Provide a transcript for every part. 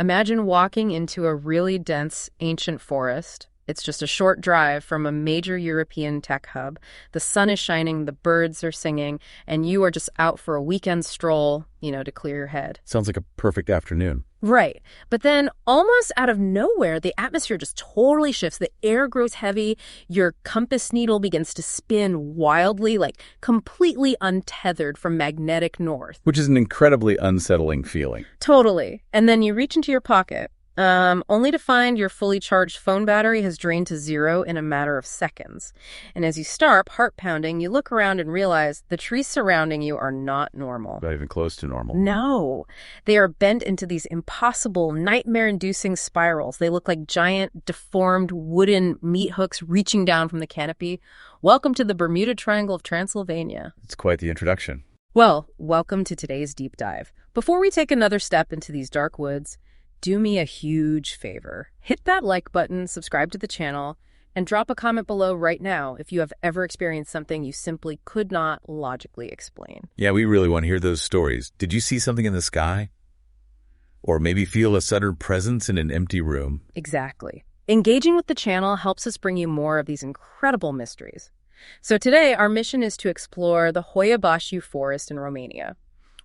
Imagine walking into a really dense, ancient forest. It's just a short drive from a major European tech hub. The sun is shining, the birds are singing, and you are just out for a weekend stroll, to clear your head. Sounds like a perfect afternoon. Right. But then almost out of nowhere, the atmosphere just totally shifts. The air grows heavy. Your compass needle begins to spin wildly, like completely untethered from magnetic north. Which is an incredibly unsettling feeling. Totally. And then you reach into your pocket, only to find your fully charged phone battery has drained to zero in a matter of seconds. And as you start, heart pounding, you look around and realize the trees surrounding you are not normal. Not even close to normal. No. They are bent into these impossible, nightmare-inducing spirals. They look like giant, deformed wooden meat hooks reaching down from the canopy. Welcome to the Bermuda Triangle of Transylvania. It's quite the introduction. Well, welcome to today's deep dive. Before we take another step into these dark woods, do me a huge favor. Hit that like button, subscribe to the channel, and drop a comment below right now if you have ever experienced something you simply could not logically explain. Yeah, we really want to hear those stories. Did you see something in the sky? Or maybe feel a sudden presence in an empty room? Exactly. Engaging with the channel helps us bring you more of these incredible mysteries. So today, our mission is to explore the Hoia Baciu forest in Romania.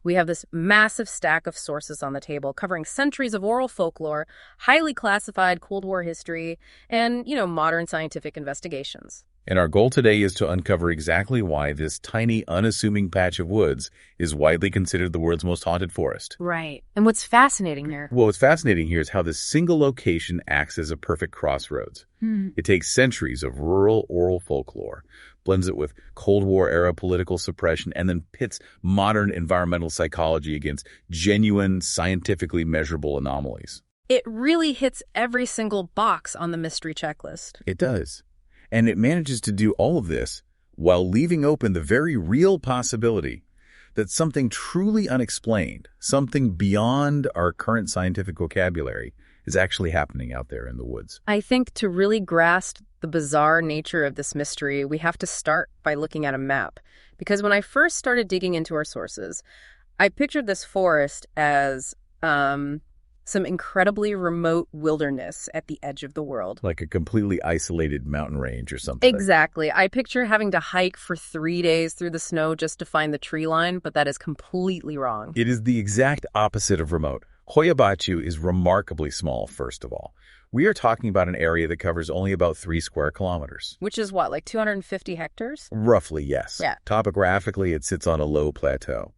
We have this massive stack of sources on the table covering centuries of oral folklore, highly classified Cold War history, and, modern scientific investigations. And our goal today is to uncover exactly why this tiny, unassuming patch of woods is widely considered the world's most haunted forest. Right. And what's fascinating here? Well, what's fascinating here is how this single location acts as a perfect crossroads. It takes centuries of rural oral folklore, blends it with Cold War-era political suppression, and then pits modern environmental psychology against genuine, scientifically measurable anomalies. It really hits every single box on the mystery checklist. It does. And it manages to do all of this while leaving open the very real possibility that something truly unexplained, something beyond our current scientific vocabulary, is actually happening out there in the woods. I think to really grasp the bizarre nature of this mystery, we have to start by looking at a map. Because when I first started digging into our sources, I pictured this forest as some incredibly remote wilderness at the edge of the world. Like a completely isolated mountain range or something. Exactly. I picture having to hike for 3 days through the snow just to find the tree line, but that is completely wrong. It is the exact opposite of remote. Hoia Baciu is remarkably small, first of all. We are talking about an area that covers only about 3 square kilometers. Which is what, like 250 hectares? Roughly, yes. Yeah. Topographically, it sits on a low plateau.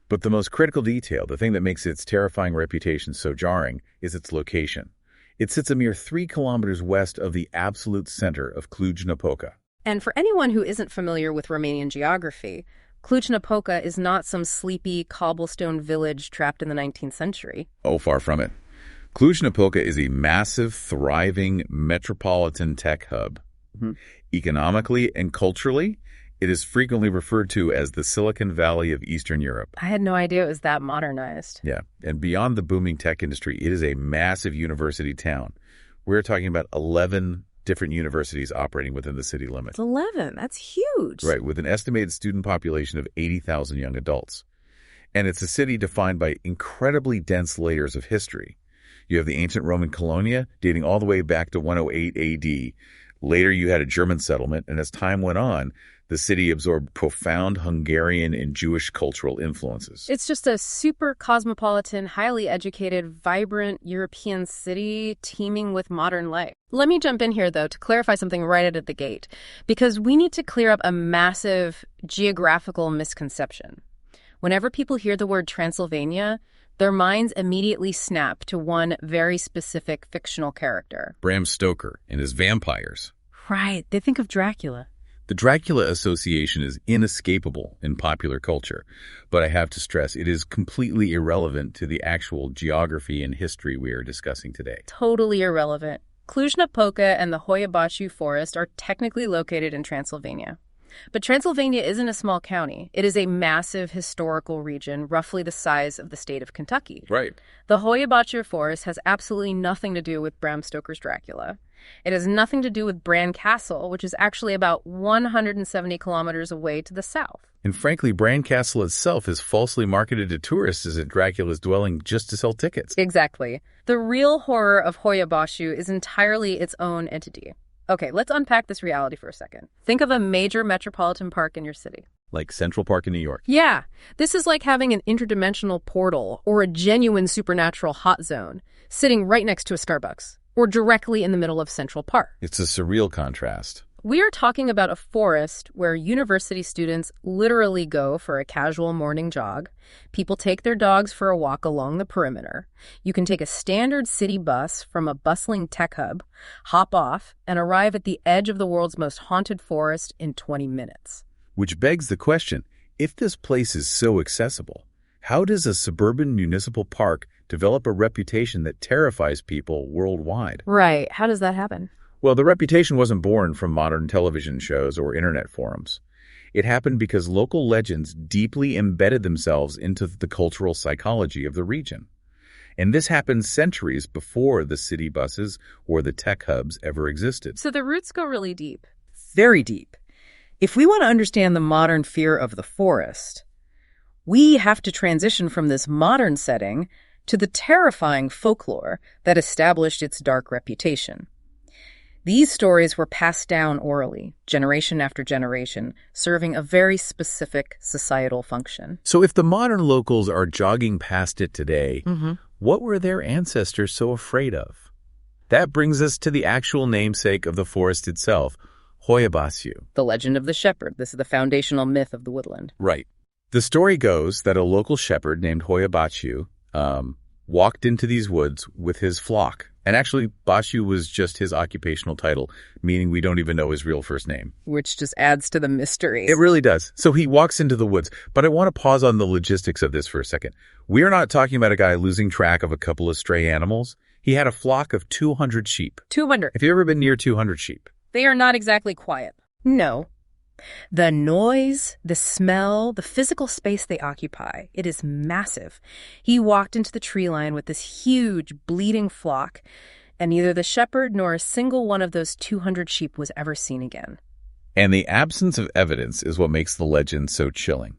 But the most critical detail, the thing that makes its terrifying reputation so jarring, is its location. It sits a mere 3 kilometers west of the absolute center of Cluj-Napoca. And for anyone who isn't familiar with Romanian geography, Cluj-Napoca is not some sleepy cobblestone village trapped in the 19th century. Oh, far from it. Cluj-Napoca is a massive, thriving metropolitan tech hub. Economically and culturally, it is frequently referred to as the Silicon Valley of Eastern Europe. I had no idea it was that modernized. Yeah, and beyond the booming tech industry, it is a massive university town. We're talking about 11 different universities operating within the city limits. 11? That's huge. Right, with an estimated student population of 80,000 young adults. And it's a city defined by incredibly dense layers of history. You have the ancient Roman colonia dating all the way back to 108 AD. Later, you had a German settlement, and as time went on, the city absorbed profound Hungarian and Jewish cultural influences. It's just a super cosmopolitan, highly educated, vibrant European city teeming with modern life. Let me jump in here, though, to clarify something right out of the gate, because we need to clear up a massive geographical misconception. Whenever people hear the word Transylvania, their minds immediately snap to one very specific fictional character. Bram Stoker and his vampires. Right. They think of Dracula. The Dracula association is inescapable in popular culture, but I have to stress it is completely irrelevant to the actual geography and history we are discussing today. Totally irrelevant. Cluj-Napoca and the Hoia Baciu forest are technically located in Transylvania. But Transylvania isn't a small county. It is a massive historical region, roughly the size of the state of Kentucky. Right. The Hoia Baciu forest has absolutely nothing to do with Bram Stoker's Dracula. It has nothing to do with Bran Castle, which is actually about 170 kilometers away to the south. And frankly, Bran Castle itself is falsely marketed to tourists as a Dracula's dwelling just to sell tickets. Exactly. The real horror of Hoia Baciu is entirely its own entity. Okay, let's unpack this reality for a second. Think of a major metropolitan park in your city. Like Central Park in New York. Yeah, this is like having an interdimensional portal or a genuine supernatural hot zone sitting right next to a Starbucks or directly in the middle of Central Park. It's a surreal contrast. We are talking about a forest where university students literally go for a casual morning jog. People take their dogs for a walk along the perimeter. You can take a standard city bus from a bustling tech hub, hop off, and arrive at the edge of the world's most haunted forest in 20 minutes. Which begs the question, if this place is so accessible, how does a suburban municipal park develop a reputation that terrifies people worldwide? Right. How does that happen? Well, the reputation wasn't born from modern television shows or internet forums. It happened because local legends deeply embedded themselves into the cultural psychology of the region. And this happened centuries before the city buses or the tech hubs ever existed. So the roots go really deep. Very deep. If we want to understand the modern fear of the forest, we have to transition from this modern setting to the terrifying folklore that established its dark reputation. These stories were passed down orally, generation after generation, serving a very specific societal function. So if the modern locals are jogging past it today, what were their ancestors so afraid of? That brings us to the actual namesake of the forest itself, Hoia Baciu. The legend of the shepherd. This is the foundational myth of the woodland. Right. The story goes that a local shepherd named Hoia Baciu walked into these woods with his flock. And actually, Baciu was just his occupational title, meaning we don't even know his real first name. Which just adds to the mystery. It really does. So he walks into the woods, but I want to pause on the logistics of this for a second. We are not talking about a guy losing track of a couple of stray animals. He had a flock of 200 sheep. 200. Have you ever been near 200 sheep? They are not exactly quiet. No. The noise, the smell, the physical space they occupy, it is massive. He walked into the tree line with this huge, bleeding flock, and neither the shepherd nor a single one of those 200 sheep was ever seen again. And the absence of evidence is what makes the legend so chilling.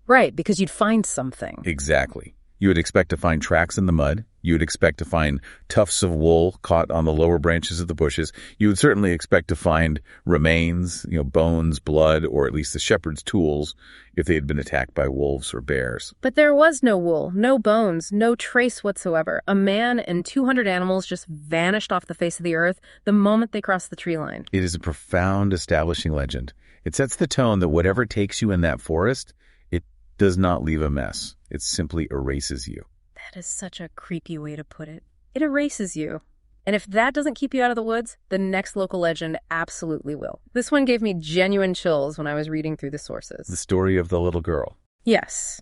Right, because you'd find something. Exactly. You would expect to find tracks in the mud. You would expect to find tufts of wool caught on the lower branches of the bushes. You would certainly expect to find remains, bones, blood, or at least the shepherd's tools if they had been attacked by wolves or bears. But there was no wool, no bones, no trace whatsoever. A man and 200 animals just vanished off the face of the earth the moment they crossed the tree line. It is a profound establishing legend. It sets the tone that whatever takes you in that forest, it does not leave a mess. It simply erases you. That is such a creepy way to put it. It erases you. And if that doesn't keep you out of the woods, the next local legend absolutely will. This one gave me genuine chills when I was reading through the sources. The story of the little girl. Yes.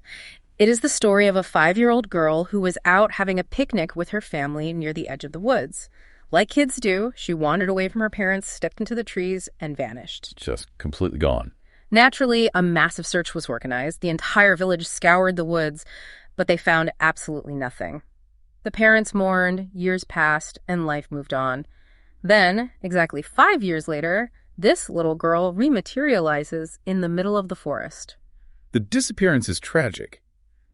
It is the story of a 5-year-old girl who was out having a picnic with her family near the edge of the woods. Like kids do, she wandered away from her parents, stepped into the trees, and vanished. Just completely gone. Naturally, a massive search was organized. The entire village scoured the woods, but they found absolutely nothing. The parents mourned, years passed, and life moved on. Then, exactly 5 years later, this little girl rematerializes in the middle of the forest. The disappearance is tragic,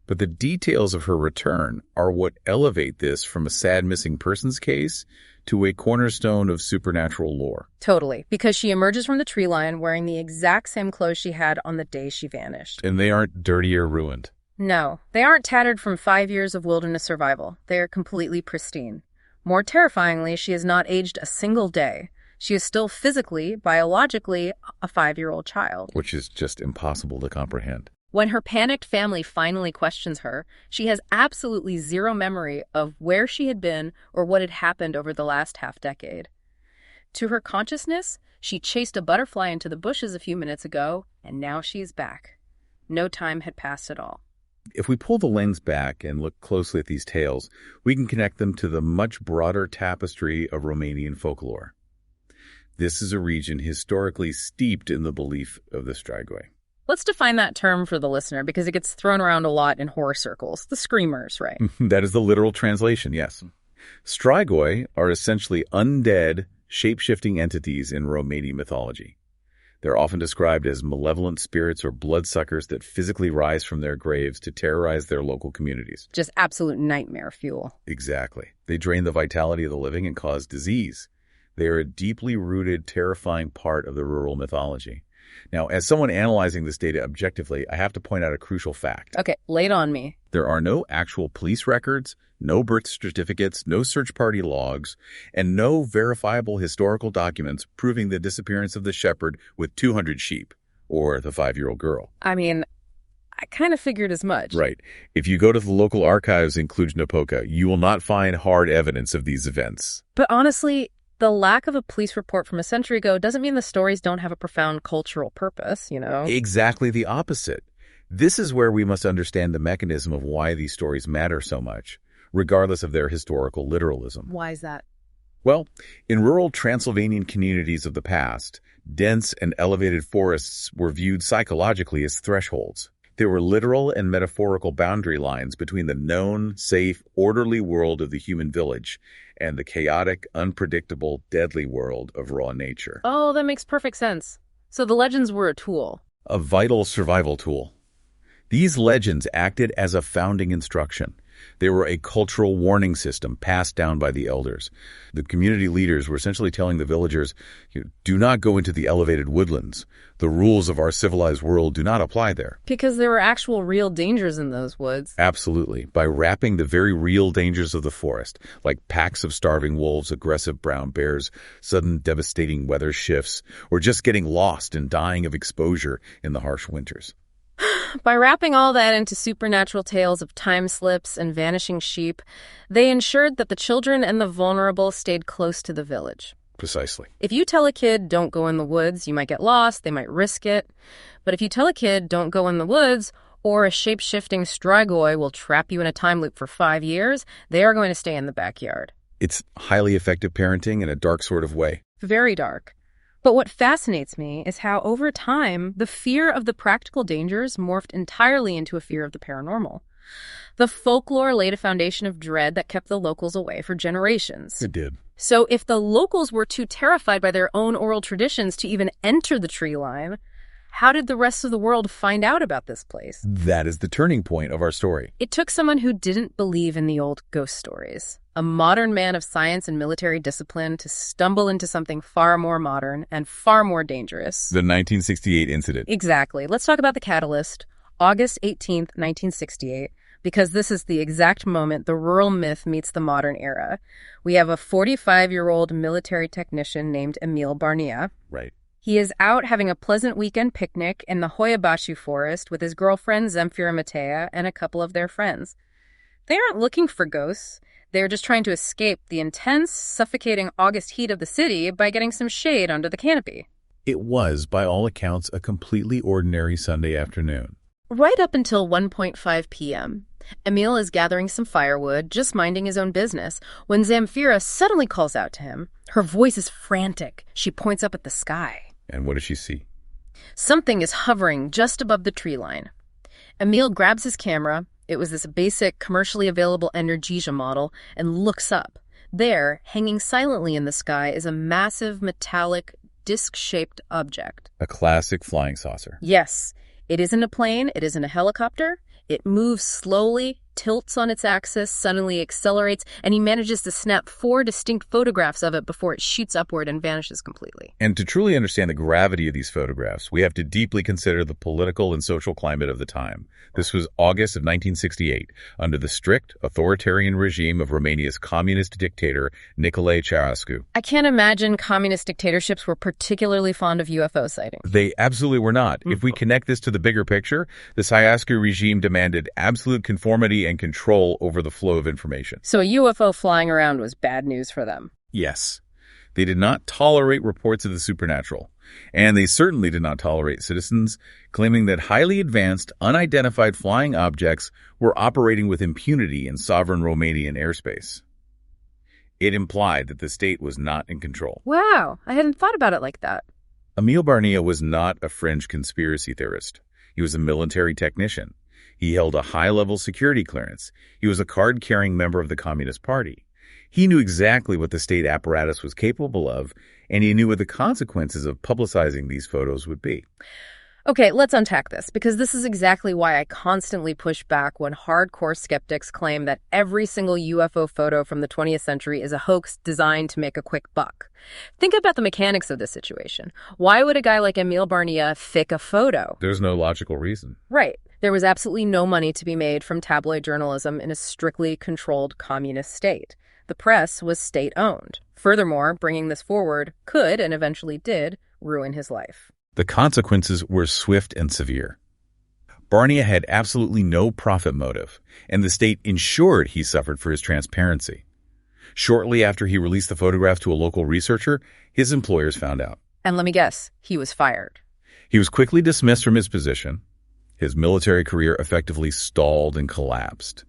but the details of her return are what elevate this from a sad missing persons case to a cornerstone of supernatural lore. Totally, because she emerges from the tree line wearing the exact same clothes she had on the day she vanished. And they aren't dirty or ruined. No, they aren't tattered from 5 years of wilderness survival. They are completely pristine. More terrifyingly, she has not aged a single day. She is still physically, biologically, a 5-year-old child. Which is just impossible to comprehend. When her panicked family finally questions her, she has absolutely zero memory of where she had been or what had happened over the last half-decade. To her consciousness, she chased a butterfly into the bushes a few minutes ago, and now she is back. No time had passed at all. If we pull the lens back and look closely at these tales, we can connect them to the much broader tapestry of Romanian folklore. This is a region historically steeped in the belief of the strigoi. Let's define that term for the listener because it gets thrown around a lot in horror circles. The screamers, right? That is the literal translation, yes. Strigoi are essentially undead, shape-shifting entities in Romanian mythology. They're often described as malevolent spirits or bloodsuckers that physically rise from their graves to terrorize their local communities. Just absolute nightmare fuel. Exactly. They drain the vitality of the living and cause disease. They are a deeply rooted, terrifying part of the rural mythology. Now, as someone analyzing this data objectively, I have to point out a crucial fact. Okay, lay it on me. There are no actual police records, no birth certificates, no search party logs, and no verifiable historical documents proving the disappearance of the shepherd with 200 sheep, or the 5-year-old girl. I mean, I kind of figured as much. Right. If you go to the local archives in Cluj-Napoca, you will not find hard evidence of these events. But honestly, the lack of a police report from a century ago doesn't mean the stories don't have a profound cultural purpose, you know? Exactly the opposite. This is where we must understand the mechanism of why these stories matter so much, regardless of their historical literalism. Why is that? Well, in rural Transylvanian communities of the past, dense and elevated forests were viewed psychologically as thresholds. There were literal and metaphorical boundary lines between the known, safe, orderly world of the human village and the chaotic, unpredictable, deadly world of raw nature. Oh, that makes perfect sense. So the legends were a tool. A vital survival tool. These legends acted as a founding instruction. They were a cultural warning system passed down by the elders. The community leaders were essentially telling the villagers, do not go into the elevated woodlands. The rules of our civilized world do not apply there. Because there were actual real dangers in those woods. Absolutely. By wrapping the very real dangers of the forest, like packs of starving wolves, aggressive brown bears, sudden devastating weather shifts, or just getting lost and dying of exposure in the harsh winters. By wrapping all that into supernatural tales of time slips and vanishing sheep, they ensured that the children and the vulnerable stayed close to the village. Precisely. If you tell a kid, don't go in the woods, you might get lost, they might risk it. But if you tell a kid, don't go in the woods, or a shape-shifting strigoi will trap you in a time loop for 5 years, they are going to stay in the backyard. It's highly effective parenting in a dark sort of way. Very dark. But what fascinates me is how, over time, the fear of the practical dangers morphed entirely into a fear of the paranormal. The folklore laid a foundation of dread that kept the locals away for generations. It did. So if the locals were too terrified by their own oral traditions to even enter the tree line, how did the rest of the world find out about this place? That is the turning point of our story. It took someone who didn't believe in the old ghost stories, a modern man of science and military discipline, to stumble into something far more modern and far more dangerous. The 1968 incident. Exactly. Let's talk about the catalyst, August 18th, 1968, because this is the exact moment the rural myth meets the modern era. We have a 45-year-old military technician named Emil Barnea. Right. He is out having a pleasant weekend picnic in the Hoia Baciu forest with his girlfriend Zemfira Matea and a couple of their friends. They aren't looking for ghosts. They're just trying to escape the intense, suffocating August heat of the city by getting some shade under the canopy. It was, by all accounts, a completely ordinary Sunday afternoon. Right up until 1:05 p.m., Emil is gathering some firewood, just minding his own business, when Zemfira suddenly calls out to him. Her voice is frantic. She points up at the sky. And what does she see? Something is hovering just above the tree line. Emil grabs his camera. It was this basic, commercially available Energesia model, and looks up. There, hanging silently in the sky, is a massive, metallic, disc-shaped object. A classic flying saucer. Yes. It isn't a plane. It isn't a helicopter. It moves slowly, tilts on its axis, suddenly accelerates, and he manages to snap 4 distinct photographs of it before it shoots upward and vanishes completely. And to truly understand the gravity of these photographs, we have to deeply consider the political and social climate of the time. This was August of 1968, under the strict, authoritarian regime of Romania's communist dictator, Nicolae Ceausescu. I can't imagine communist dictatorships were particularly fond of UFO sightings. They absolutely were not. If we connect this to the bigger picture, the Ceausescu regime demanded absolute conformity and control over the flow of information. So a UFO flying around was bad news for them. Yes. They did not tolerate reports of the supernatural. And they certainly did not tolerate citizens claiming that highly advanced, unidentified flying objects were operating with impunity in sovereign Romanian airspace. It implied that the state was not in control. Wow, I hadn't thought about it like that. Emil Barnia was not a fringe conspiracy theorist. He was a military technician. He held a high-level security clearance. He was a card-carrying member of the Communist Party. He knew exactly what the state apparatus was capable of, and he knew what the consequences of publicizing these photos would be. Okay, let's unpack this, because this is exactly why I constantly push back when hardcore skeptics claim that every single UFO photo from the 20th century is a hoax designed to make a quick buck. Think about the mechanics of this situation. Why would a guy like Emil Barnia fake a photo? There's no logical reason. Right. There was absolutely no money to be made from tabloid journalism in a strictly controlled communist state. The press was state-owned. Furthermore, bringing this forward could, and eventually did, ruin his life. The consequences were swift and severe. Barnia had absolutely no profit motive, and the state ensured he suffered for his transparency. Shortly after he released the photograph to a local researcher, his employers found out. And let me guess, he was fired. He was quickly dismissed from his position. His military career effectively stalled and collapsed.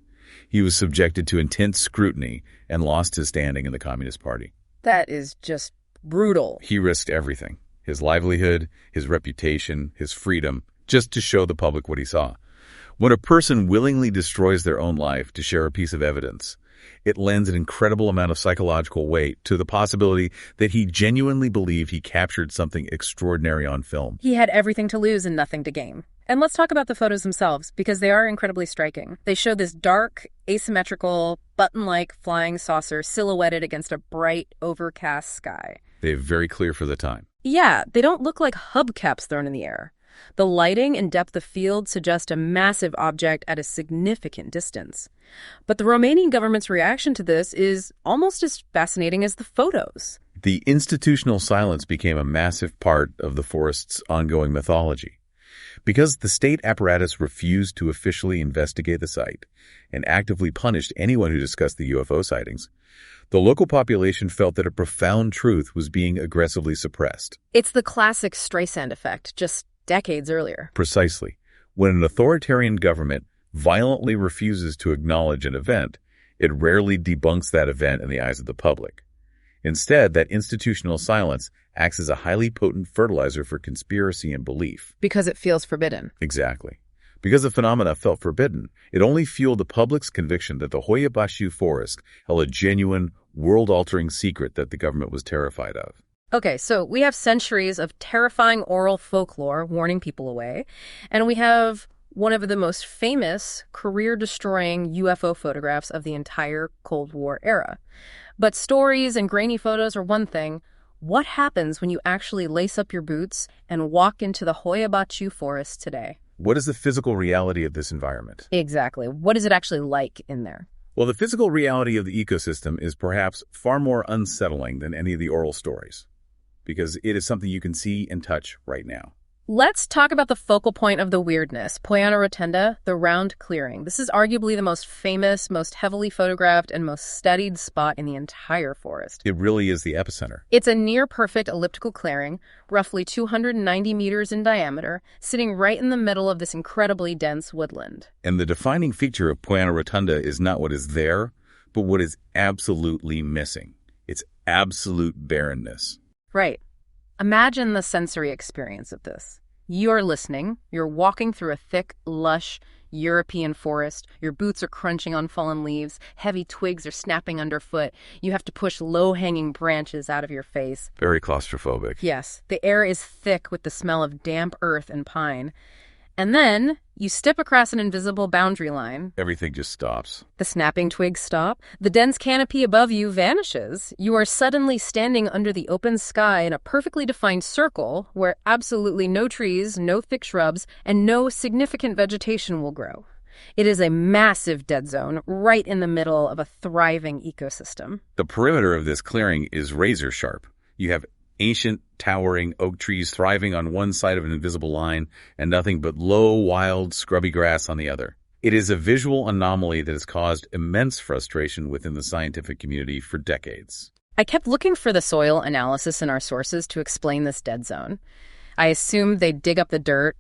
He was subjected to intense scrutiny and lost his standing in the Communist Party. That is just brutal. He risked everything. His livelihood, his reputation, his freedom, just to show the public what he saw. When a person willingly destroys their own life to share a piece of evidence, it lends an incredible amount of psychological weight to the possibility that he genuinely believed he captured something extraordinary on film. He had everything to lose and nothing to gain. And let's talk about the photos themselves, because they are incredibly striking. They show this dark, asymmetrical, button-like flying saucer silhouetted against a bright, overcast sky. They're very clear for the time. Yeah, they don't look like hubcaps thrown in the air. The lighting and depth of field suggest a massive object at a significant distance. But the Romanian government's reaction to this is almost as fascinating as the photos. The institutional silence became a massive part of the forest's ongoing mythology. Because the state apparatus refused to officially investigate the site and actively punished anyone who discussed the UFO sightings, the local population felt that a profound truth was being aggressively suppressed. It's the classic Streisand effect, just decades earlier. Precisely. When an authoritarian government violently refuses to acknowledge an event, it rarely debunks that event in the eyes of the public. Instead, that institutional silence acts as a highly potent fertilizer for conspiracy and belief. Because it feels forbidden. Exactly. Because the phenomena felt forbidden, it only fueled the public's conviction that the Hoia Baciu forest held a genuine, world-altering secret that the government was terrified of. Okay, so we have centuries of terrifying oral folklore warning people away, and we have one of the most famous, career-destroying UFO photographs of the entire Cold War era. But stories and grainy photos are one thing. What happens when you actually lace up your boots and walk into the Hoia Baciu forest today? What is the physical reality of this environment? Exactly. What is it actually like in there? Well, the physical reality of the ecosystem is perhaps far more unsettling than any of the oral stories, because it is something you can see and touch right now. Let's talk about the focal point of the weirdness, Poiana Rotunda, the round clearing. This is arguably the most famous, most heavily photographed, and most studied spot in the entire forest. It really is the epicenter. It's a near-perfect elliptical clearing, roughly 290 meters in diameter, sitting right in the middle of this incredibly dense woodland. And the defining feature of Poiana Rotunda is not what is there, but what is absolutely missing. It's absolute barrenness. Right. Imagine the sensory experience of this. You're listening, you're walking through a thick, lush European forest, your boots are crunching on fallen leaves, heavy twigs are snapping underfoot, you have to push low-hanging branches out of your face. Very claustrophobic. Yes, the air is thick with the smell of damp earth and pine. And then you step across an invisible boundary line. Everything just stops. The snapping twigs stop. The dense canopy above you vanishes. You are suddenly standing under the open sky in a perfectly defined circle where absolutely no trees, no thick shrubs, and no significant vegetation will grow. It is a massive dead zone right in the middle of a thriving ecosystem. The perimeter of this clearing is razor sharp. You have ancient, towering oak trees thriving on one side of an invisible line and nothing but low, wild, scrubby grass on the other. It is a visual anomaly that has caused immense frustration within the scientific community for decades. I kept looking for the soil analysis in our sources to explain this dead zone. I assumed they'd dig up the dirt,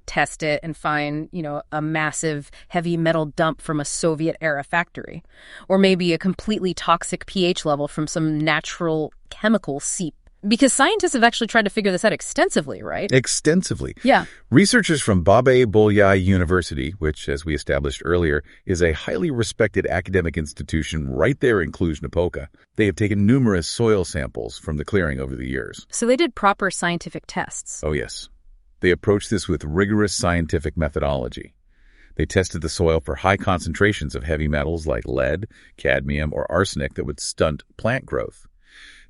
test it and find, a massive heavy metal dump from a Soviet-era factory. Or maybe a completely toxic pH level from some natural chemical seep. Because scientists have actually tried to figure this out extensively, right? Extensively. Yeah. Researchers from Babe Bolyai University, which, as we established earlier, is a highly respected academic institution right there in Cluj-Napoca, they have taken numerous soil samples from the clearing over the years. So they did proper scientific tests. Oh, yes. They approached this with rigorous scientific methodology. They tested the soil for high concentrations of heavy metals like lead, cadmium, or arsenic that would stunt plant growth.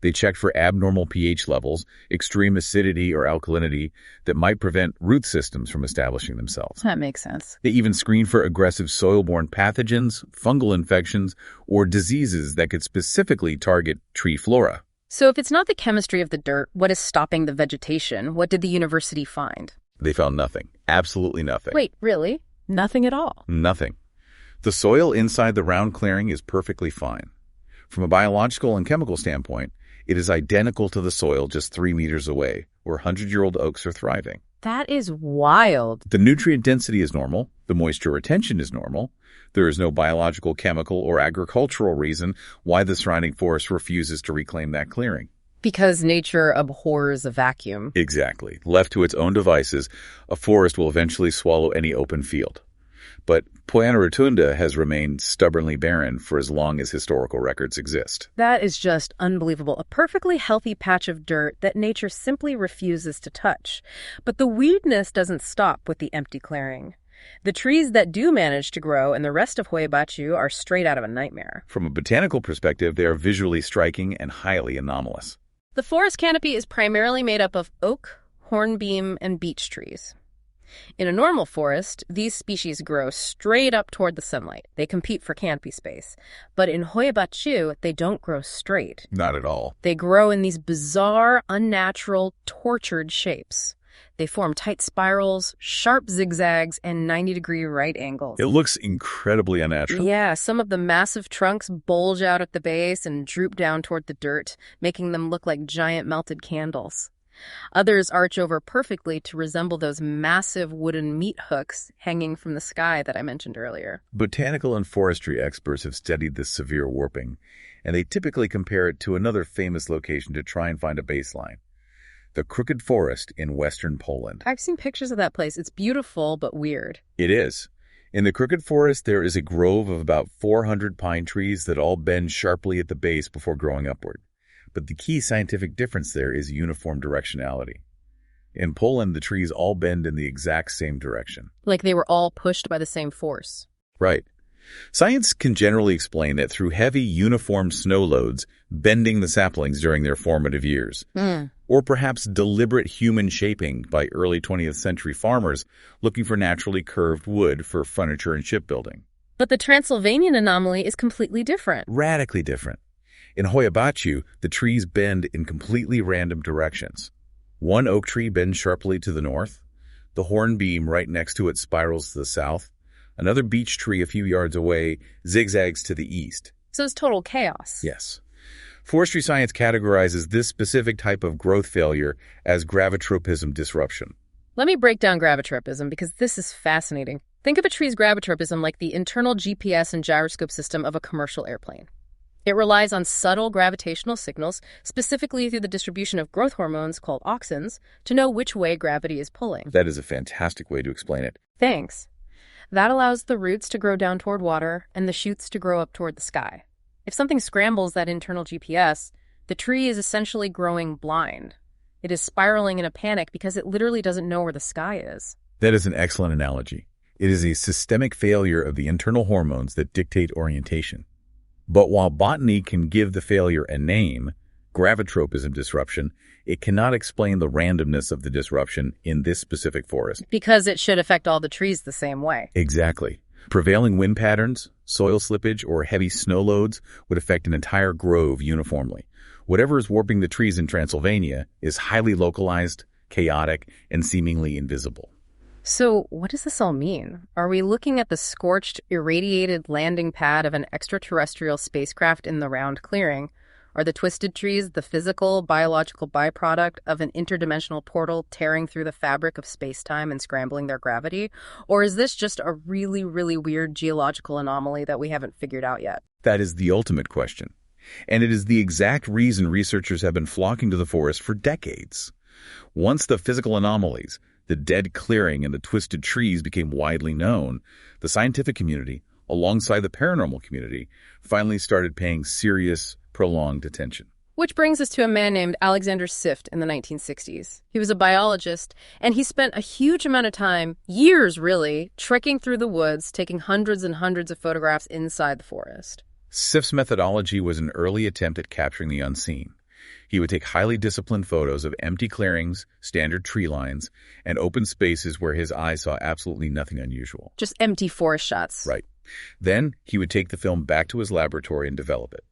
They checked for abnormal pH levels, extreme acidity or alkalinity that might prevent root systems from establishing themselves. That makes sense. They even screened for aggressive soil-borne pathogens, fungal infections, or diseases that could specifically target tree flora. So if it's not the chemistry of the dirt, what is stopping the vegetation? What did the university find? They found nothing. Absolutely nothing. Wait, really? Nothing at all? Nothing. The soil inside the round clearing is perfectly fine. From a biological and chemical standpoint, it is identical to the soil just 3 meters away, where 100-year-old oaks are thriving. That is wild. The nutrient density is normal. The moisture retention is normal. There is no biological, chemical, or agricultural reason why the surrounding forest refuses to reclaim that clearing. Because nature abhors a vacuum. Exactly. Left to its own devices, a forest will eventually swallow any open field. But Poiana Rotunda has remained stubbornly barren for as long as historical records exist. That is just unbelievable. A perfectly healthy patch of dirt that nature simply refuses to touch. But the weirdness doesn't stop with the empty clearing. The trees that do manage to grow in the rest of Hoia Baciu are straight out of a nightmare. From a botanical perspective, they are visually striking and highly anomalous. The forest canopy is primarily made up of oak, hornbeam, and beech trees. In a normal forest, these species grow straight up toward the sunlight. They compete for canopy space. But in Hoia Baciu, they don't grow straight. Not at all. They grow in these bizarre, unnatural, tortured shapes. They form tight spirals, sharp zigzags, and 90-degree right angles. It looks incredibly unnatural. Yeah, some of the massive trunks bulge out at the base and droop down toward the dirt, making them look like giant melted candles. Others arch over perfectly to resemble those massive wooden meat hooks hanging from the sky that I mentioned earlier. Botanical and forestry experts have studied this severe warping, and they typically compare it to another famous location to try and find a baseline. The Crooked Forest in western Poland. I've seen pictures of that place. It's beautiful, but weird. It is. In the Crooked Forest, there is a grove of about 400 pine trees that all bend sharply at the base before growing upward. But the key scientific difference there is uniform directionality. In Poland, the trees all bend in the exact same direction. Like they were all pushed by the same force. Right. Science can generally explain that through heavy, uniform snow loads bending the saplings during their formative years. Or perhaps deliberate human shaping by early 20th century farmers looking for naturally curved wood for furniture and shipbuilding. But the Transylvanian anomaly is completely different. Radically different. In Hoia Baciu, the trees bend in completely random directions. One oak tree bends sharply to the north. The hornbeam right next to it spirals to the south. Another beech tree a few yards away zigzags to the east. So it's total chaos. Yes. Forestry science categorizes this specific type of growth failure as gravitropism disruption. Let me break down gravitropism because this is fascinating. Think of a tree's gravitropism like the internal GPS and gyroscope system of a commercial airplane. It relies on subtle gravitational signals, specifically through the distribution of growth hormones called auxins, to know which way gravity is pulling. That is a fantastic way to explain it. Thanks. That allows the roots to grow down toward water and the shoots to grow up toward the sky. If something scrambles that internal GPS, the tree is essentially growing blind. It is spiraling in a panic because it literally doesn't know where the sky is. That is an excellent analogy. It is a systemic failure of the internal hormones that dictate orientation. But while botany can give the failure a name, gravitropism disruption, it cannot explain the randomness of the disruption in this specific forest. Because it should affect all the trees the same way. Exactly. Prevailing wind patterns, soil slippage, or heavy snow loads would affect an entire grove uniformly. Whatever is warping the trees in Transylvania is highly localized, chaotic, and seemingly invisible. So what does this all mean? Are we looking at the scorched, irradiated landing pad of an extraterrestrial spacecraft in the round clearing? Are the twisted trees the physical, biological byproduct of an interdimensional portal tearing through the fabric of space-time and scrambling their gravity? Or is this just a really, really weird geological anomaly that we haven't figured out yet? That is the ultimate question. And it is the exact reason researchers have been flocking to the forest for decades. Once the physical anomalies, the dead clearing and the twisted trees became widely known, the scientific community, alongside the paranormal community, finally started paying serious, prolonged attention. Which brings us to a man named Alexander Sift in the 1960s. He was a biologist, and he spent a huge amount of time, years really, trekking through the woods, taking hundreds and hundreds of photographs inside the forest. Sift's methodology was an early attempt at capturing the unseen. He would take highly disciplined photos of empty clearings, standard tree lines, and open spaces where his eyes saw absolutely nothing unusual. Just empty forest shots. Right. Then he would take the film back to his laboratory and develop it.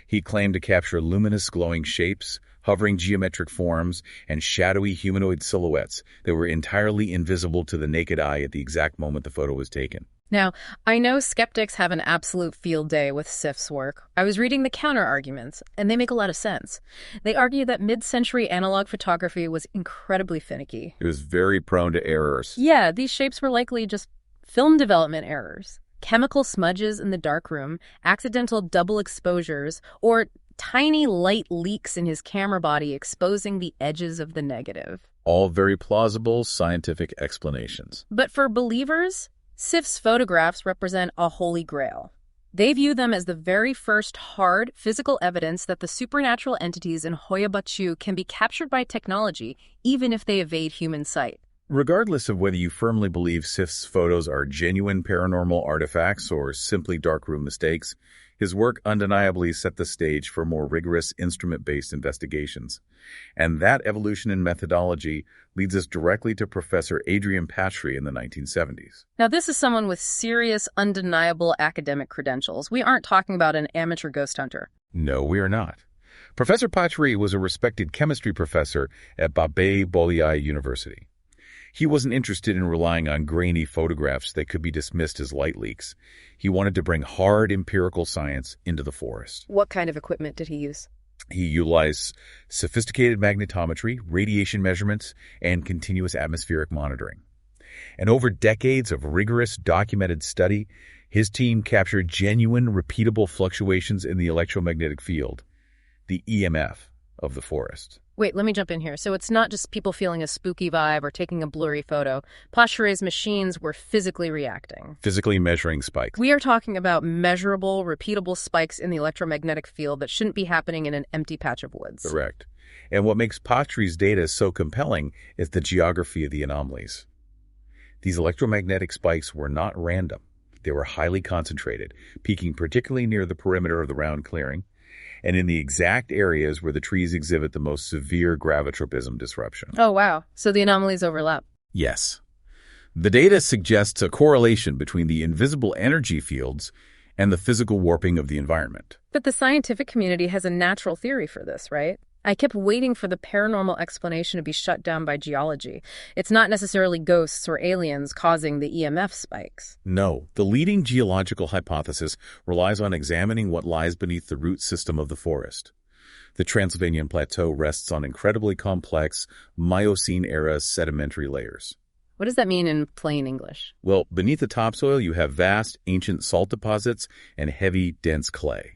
He claimed to capture luminous glowing shapes, hovering geometric forms, and shadowy humanoid silhouettes that were entirely invisible to the naked eye at the exact moment the photo was taken. Now, I know skeptics have an absolute field day with Sift's work. I was reading the counter-arguments, and they make a lot of sense. They argue that mid-century analog photography was incredibly finicky. It was very prone to errors. Yeah, these shapes were likely just film development errors. Chemical smudges in the darkroom, accidental double exposures, or tiny light leaks in his camera body exposing the edges of the negative. All very plausible scientific explanations. But for believers, Sift's photographs represent a holy grail. They view them as the very first hard, physical evidence that the supernatural entities in Hoia Baciu can be captured by technology, even if they evade human sight. Regardless of whether you firmly believe Sift's photos are genuine paranormal artifacts or simply darkroom mistakes, his work undeniably set the stage for more rigorous instrument-based investigations. And that evolution in methodology leads us directly to Professor Adrian Patry in the 1970s. Now, this is someone with serious, undeniable academic credentials. We aren't talking about an amateur ghost hunter. No, we are not. Professor Patry was a respected chemistry professor at Bolyai University. He wasn't interested in relying on grainy photographs that could be dismissed as light leaks. He wanted to bring hard empirical science into the forest. What kind of equipment did he use? He utilized sophisticated magnetometry, radiation measurements, and continuous atmospheric monitoring. And over decades of rigorous documented study, his team captured genuine, repeatable fluctuations in the electromagnetic field, the EMF of the forest. Wait, let me jump in here. So it's not just people feeling a spooky vibe or taking a blurry photo. Patry's machines were physically reacting. Physically measuring spikes. We are talking about measurable, repeatable spikes in the electromagnetic field that shouldn't be happening in an empty patch of woods. Correct. And what makes Patry's data so compelling is the geography of the anomalies. These electromagnetic spikes were not random. They were highly concentrated, peaking particularly near the perimeter of the round clearing, and in the exact areas where the trees exhibit the most severe gravitropism disruption. Oh, wow. So the anomalies overlap. Yes. The data suggests a correlation between the invisible energy fields and the physical warping of the environment. But the scientific community has a natural theory for this, right? I kept waiting for the paranormal explanation to be shut down by geology. It's not necessarily ghosts or aliens causing the EMF spikes. No, the leading geological hypothesis relies on examining what lies beneath the root system of the forest. The Transylvanian Plateau rests on incredibly complex Miocene-era sedimentary layers. What does that mean in plain English? Well, beneath the topsoil, you have vast, ancient salt deposits and heavy, dense clay.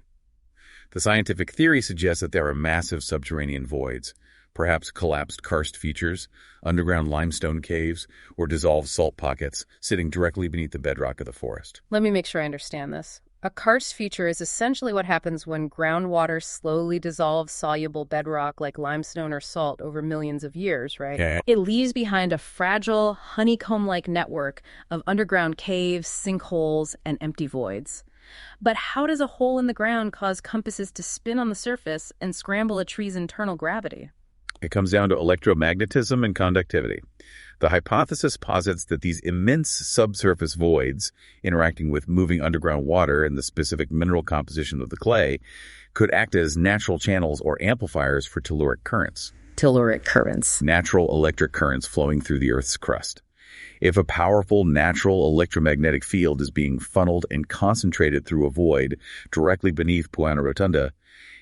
The scientific theory suggests that there are massive subterranean voids, perhaps collapsed karst features, underground limestone caves, or dissolved salt pockets sitting directly beneath the bedrock of the forest. Let me make sure I understand this. A karst feature is essentially what happens when groundwater slowly dissolves soluble bedrock like limestone or salt over millions of years, right? Okay. It leaves behind a fragile, honeycomb-like network of underground caves, sinkholes, and empty voids. But how does a hole in the ground cause compasses to spin on the surface and scramble a tree's internal gravity? It comes down to electromagnetism and conductivity. The hypothesis posits that these immense subsurface voids, interacting with moving underground water and the specific mineral composition of the clay, could act as natural channels or amplifiers for telluric currents. Telluric currents. Natural electric currents flowing through the Earth's crust. If a powerful natural electromagnetic field is being funneled and concentrated through a void directly beneath Puana Rotunda,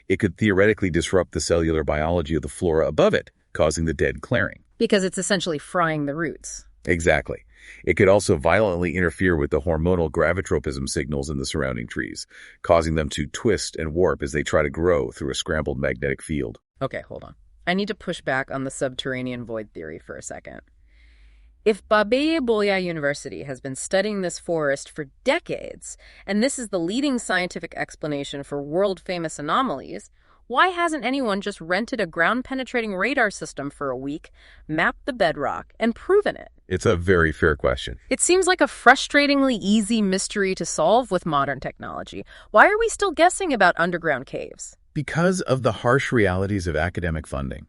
It could theoretically disrupt the cellular biology of the flora above it, causing the dead clearing. Because it's essentially frying the roots. Exactly. It could also violently interfere with the hormonal gravitropism signals in the surrounding trees, causing them to twist and warp as they try to grow through a scrambled magnetic field. Okay, hold on. I need to push back on the subterranean void theory for a second. If Hoia Baciu University has been studying this forest for decades, and this is the leading scientific explanation for world-famous anomalies, why hasn't anyone just rented a ground-penetrating radar system for a week, mapped the bedrock, and proven it? It's a very fair question. It seems like a frustratingly easy mystery to solve with modern technology. Why are we still guessing about underground caves? Because of the harsh realities of academic funding.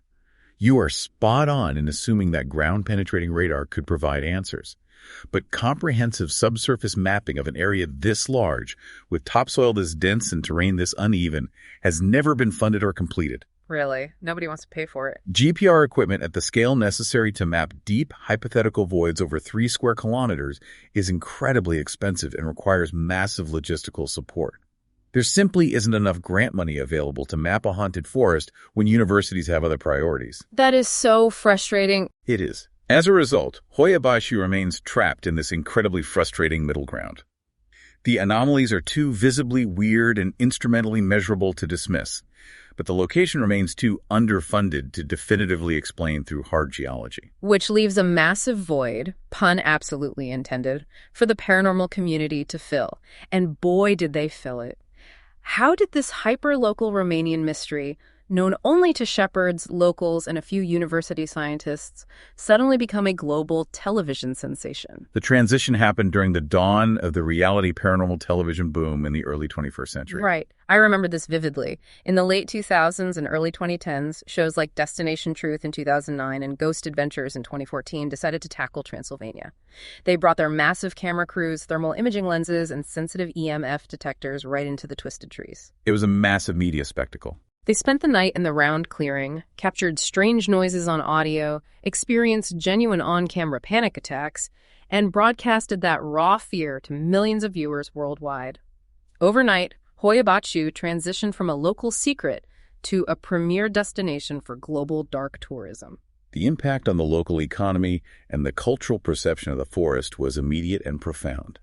You are spot on in assuming that ground-penetrating radar could provide answers. But comprehensive subsurface mapping of an area this large, with topsoil this dense and terrain this uneven, has never been funded or completed. Really? Nobody wants to pay for it. GPR equipment at the scale necessary to map deep, hypothetical voids over 3 square kilometers is incredibly expensive and requires massive logistical support. There simply isn't enough grant money available to map a haunted forest when universities have other priorities. That is so frustrating. It is. As a result, Hoia Baciu remains trapped in this incredibly frustrating middle ground. The anomalies are too visibly weird and instrumentally measurable to dismiss, but the location remains too underfunded to definitively explain through hard geology. Which leaves a massive void, pun absolutely intended, for the paranormal community to fill. And boy, did they fill it. How did this hyper-local Romanian mystery, known only to shepherds, locals, and a few university scientists, suddenly become a global television sensation? The transition happened during the dawn of the reality paranormal television boom in the early 21st century. Right. I remember this vividly. In the late 2000s and early 2010s, shows like Destination Truth in 2009 and Ghost Adventures in 2014 decided to tackle Transylvania. They brought their massive camera crews, thermal imaging lenses, and sensitive EMF detectors right into the twisted trees. It was a massive media spectacle. They spent the night in the round clearing, captured strange noises on audio, experienced genuine on-camera panic attacks, and broadcasted that raw fear to millions of viewers worldwide. Overnight, Hoia Baciu transitioned from a local secret to a premier destination for global dark tourism. The impact on the local economy and the cultural perception of the forest was immediate and profound.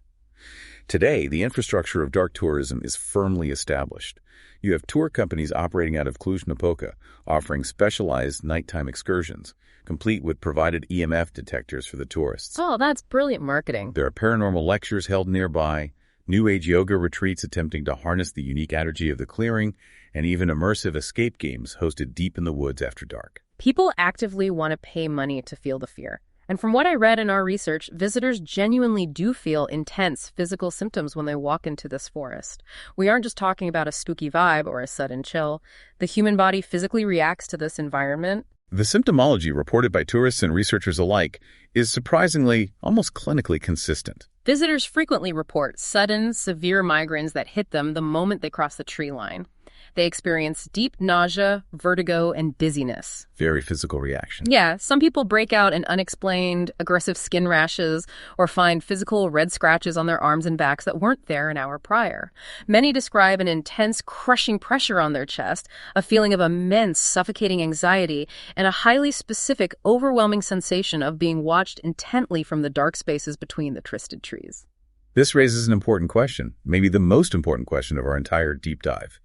Today, the infrastructure of dark tourism is firmly established. You have tour companies operating out of Cluj-Napoca, offering specialized nighttime excursions, complete with provided EMF detectors for the tourists. Oh, that's brilliant marketing. There are paranormal lectures held nearby, New Age yoga retreats attempting to harness the unique energy of the clearing, and even immersive escape games hosted deep in the woods after dark. People actively want to pay money to feel the fear. And from what I read in our research, visitors genuinely do feel intense physical symptoms when they walk into this forest. We aren't just talking about a spooky vibe or a sudden chill. The human body physically reacts to this environment. The symptomology reported by tourists and researchers alike is surprisingly, almost clinically consistent. Visitors frequently report sudden, severe migraines that hit them the moment they cross the tree line. They experience deep nausea, vertigo, and dizziness. Very physical reaction. Yeah, some people break out in unexplained, aggressive skin rashes or find physical red scratches on their arms and backs that weren't there an hour prior. Many describe an intense, crushing pressure on their chest, a feeling of immense, suffocating anxiety, and a highly specific, overwhelming sensation of being watched intently from the dark spaces between the twisted trees. This raises an important question, maybe the most important question of our entire deep dive.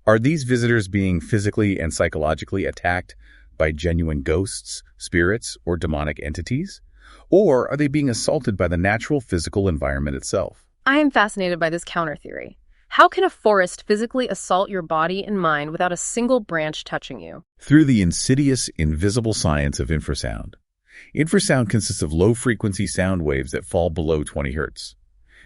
Are these visitors being physically and psychologically attacked by genuine ghosts, spirits, or demonic entities? Or are they being assaulted by the natural physical environment itself? I am fascinated by this counter theory. How can a forest physically assault your body and mind without a single branch touching you? Through the insidious, invisible science of infrasound. Infrasound consists of low-frequency sound waves that fall below 20 hertz.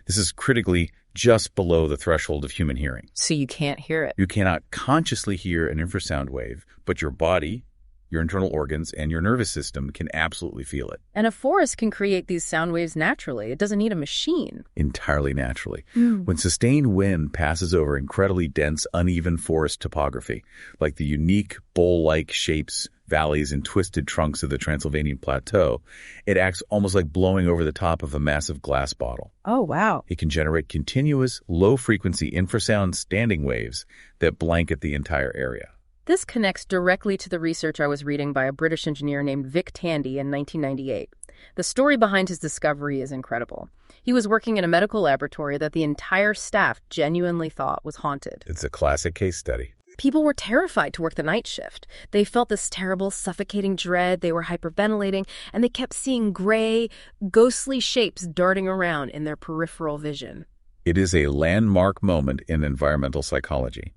This is critically just below the threshold of human hearing. So you can't hear it. You cannot consciously hear an infrasound wave, but your body, your internal organs, and your nervous system can absolutely feel it. And a forest can create these sound waves naturally. It doesn't need a machine. Entirely naturally. When sustained wind passes over incredibly dense, uneven forest topography, like the unique bowl-like shapes valleys and twisted trunks of the Transylvanian plateau, it acts almost like blowing over the top of a massive glass bottle. Oh, wow. It can generate continuous, low-frequency infrasound standing waves that blanket the entire area. This connects directly to the research I was reading by a British engineer named Vic Tandy in 1998. The story behind his discovery is incredible. He was working in a medical laboratory that the entire staff genuinely thought was haunted. It's a classic case study. People were terrified to work the night shift. They felt this terrible, suffocating dread. They were hyperventilating, and they kept seeing gray, ghostly shapes darting around in their peripheral vision. It is a landmark moment in environmental psychology.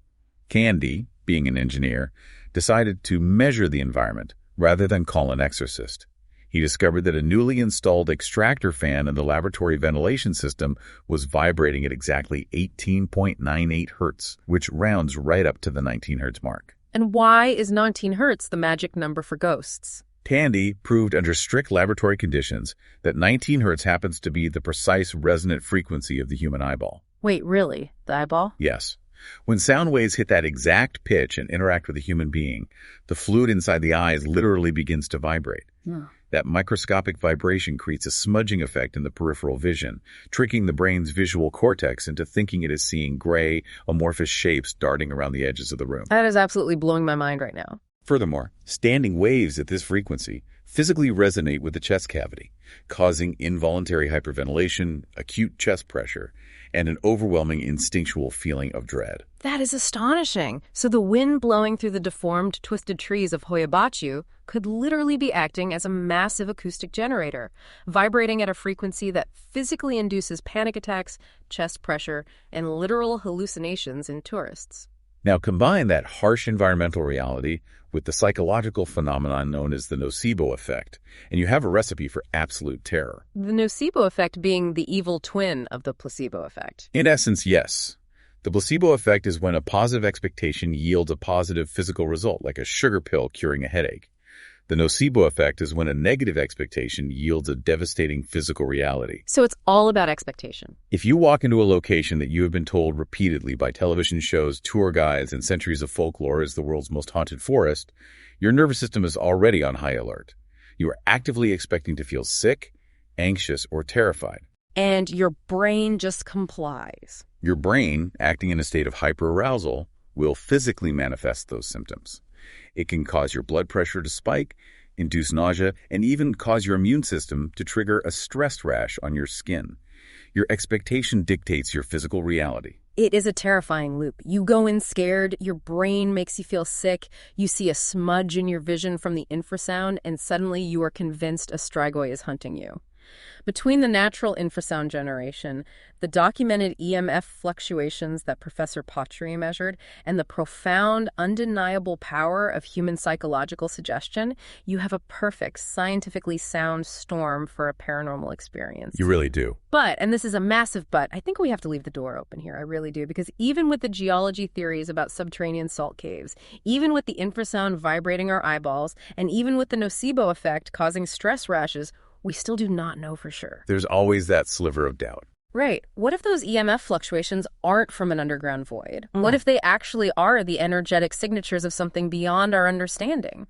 Candy, being an engineer, decided to measure the environment rather than call an exorcist. He discovered that a newly installed extractor fan in the laboratory ventilation system was vibrating at exactly 18.98 hertz, which rounds right up to the 19 hertz mark. And why is 19 hertz the magic number for ghosts? Tandy proved under strict laboratory conditions that 19 hertz happens to be the precise resonant frequency of the human eyeball. Wait, really? The eyeball? Yes. When sound waves hit that exact pitch and interact with a human being, the fluid inside the eyes literally begins to vibrate. Yeah. That microscopic vibration creates a smudging effect in the peripheral vision, tricking the brain's visual cortex into thinking it is seeing gray, amorphous shapes darting around the edges of the room. That is absolutely blowing my mind right now. Furthermore, standing waves at this frequency physically resonate with the chest cavity, causing involuntary hyperventilation, acute chest pressure, and an overwhelming instinctual feeling of dread. That is astonishing. So the wind blowing through the deformed, twisted trees of Hoia Baciu could literally be acting as a massive acoustic generator, vibrating at a frequency that physically induces panic attacks, chest pressure, and literal hallucinations in tourists. Now combine that harsh environmental reality with the psychological phenomenon known as the nocebo effect, and you have a recipe for absolute terror. The nocebo effect being the evil twin of the placebo effect. In essence, yes. The placebo effect is when a positive expectation yields a positive physical result, like a sugar pill curing a headache. The nocebo effect is when a negative expectation yields a devastating physical reality. So it's all about expectation. If you walk into a location that you have been told repeatedly by television shows, tour guides, and centuries of folklore is the world's most haunted forest, your nervous system is already on high alert. You are actively expecting to feel sick, anxious, or terrified. And your brain just complies. Your brain, acting in a state of hyperarousal, will physically manifest those symptoms. It can cause your blood pressure to spike, induce nausea, and even cause your immune system to trigger a stress rash on your skin. Your expectation dictates your physical reality. It is a terrifying loop. You go in scared, your brain makes you feel sick, you see a smudge in your vision from the infrasound, and suddenly you are convinced a strigoi is hunting you. Between the natural infrasound generation, the documented EMF fluctuations that Professor Pottery measured, and the profound, undeniable power of human psychological suggestion, you have a perfect, scientifically sound storm for a paranormal experience. You really do. But, and this is a massive but, I think we have to leave the door open here, I really do, because even with the geology theories about subterranean salt caves, even with the infrasound vibrating our eyeballs, and even with the nocebo effect causing stress rashes, we still do not know for sure. There's always that sliver of doubt. Right. What if those EMF fluctuations aren't from an underground void? What if they actually are the energetic signatures of something beyond our understanding?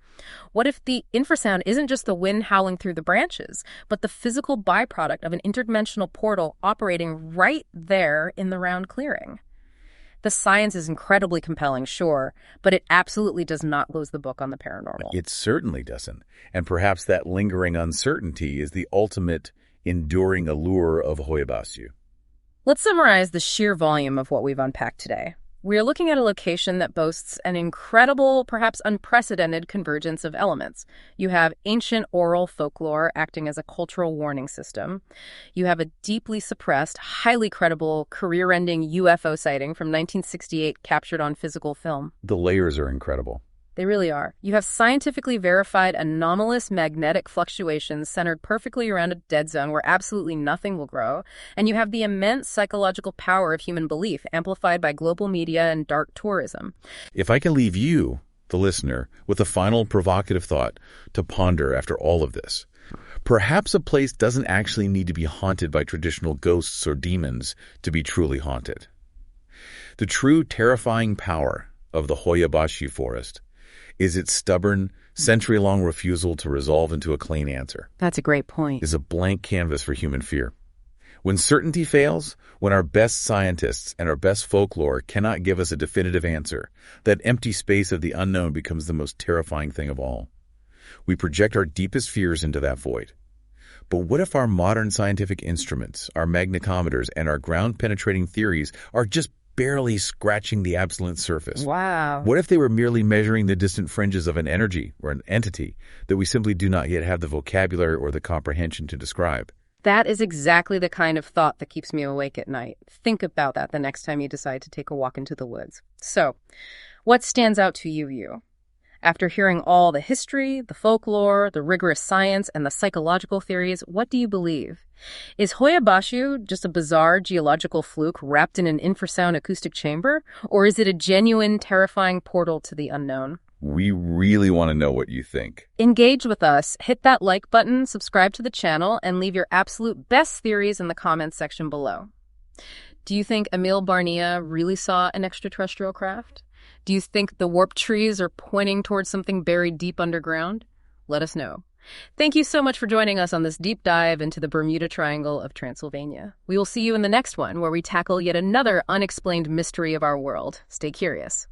What if the infrasound isn't just the wind howling through the branches, but the physical byproduct of an interdimensional portal operating right there in the round clearing? The science is incredibly compelling, sure, but it absolutely does not close the book on the paranormal. It certainly doesn't. And perhaps that lingering uncertainty is the ultimate enduring allure of Hoia Baciu. Let's summarize the sheer volume of what we've unpacked today. We are looking at a location that boasts an incredible, perhaps unprecedented convergence of elements. You have ancient oral folklore acting as a cultural warning system. You have a deeply suppressed, highly credible, career-ending UFO sighting from 1968 captured on physical film. The layers are incredible. They really are. You have scientifically verified anomalous magnetic fluctuations centered perfectly around a dead zone where absolutely nothing will grow. And you have the immense psychological power of human belief amplified by global media and dark tourism. If I can leave you, the listener, with a final provocative thought to ponder after all of this, perhaps a place doesn't actually need to be haunted by traditional ghosts or demons to be truly haunted. The true terrifying power of the Hoia Baciu forest is its stubborn, century-long refusal to resolve into a clean answer. That's a great point. Is a blank canvas for human fear. When certainty fails, when our best scientists and our best folklore cannot give us a definitive answer, that empty space of the unknown becomes the most terrifying thing of all. We project our deepest fears into that void. But what if our modern scientific instruments, our magnetometers, and our ground-penetrating theories are just barely scratching the absolute surface? Wow. What if they were merely measuring the distant fringes of an energy or an entity that we simply do not yet have the vocabulary or the comprehension to describe? That is exactly the kind of thought that keeps me awake at night. Think about that the next time you decide to take a walk into the woods. So, what stands out to you? After hearing all the history, the folklore, the rigorous science, and the psychological theories, what do you believe? Is Hoia Baciu just a bizarre geological fluke wrapped in an infrasound acoustic chamber? Or is it a genuine, terrifying portal to the unknown? We really want to know what you think. Engage with us, hit that like button, subscribe to the channel, and leave your absolute best theories in the comments section below. Do you think Emil Barnia really saw an extraterrestrial craft? Do you think the warp trees are pointing towards something buried deep underground? Let us know. Thank you so much for joining us on this deep dive into the Bermuda Triangle of Transylvania. We will see you in the next one, where we tackle yet another unexplained mystery of our world. Stay curious.